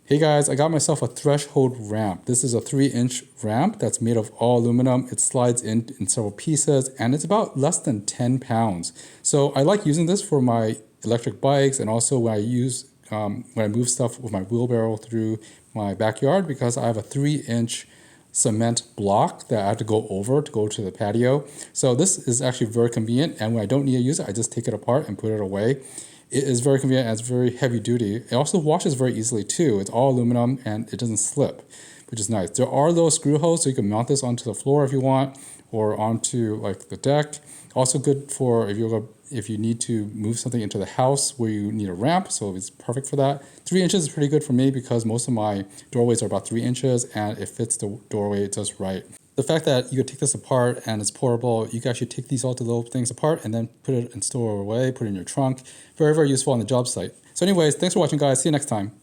Hey guys, I got myself a threshold ramp. This is a 3-inch ramp that's made of all aluminum. It slides in several pieces and it's about less than 10 pounds. So I like using this for my electric bikes and also when I move stuff with my wheelbarrow through my backyard because I have a 3-inch cement block that I have to go over to go to the patio. So this is actually very convenient, and when I don't need to use it, I just take it apart and put it away. It is very convenient and it's very heavy duty. It also washes very easily too. It's all aluminum and it doesn't slip, which is nice. There are little screw holes so you can mount this onto the floor if you want or onto like the deck. Also good for if you need to move something into the house where you need a ramp, so it's perfect for that. 3 inches is pretty good for me because most of my doorways are about 3 inches and it fits the doorway just right. The fact that you could take this apart and it's portable, you can actually take these all the little things apart and then put it and store it away, put it in your trunk. Very, very useful on the job site. So anyways, thanks for watching guys. See you next time.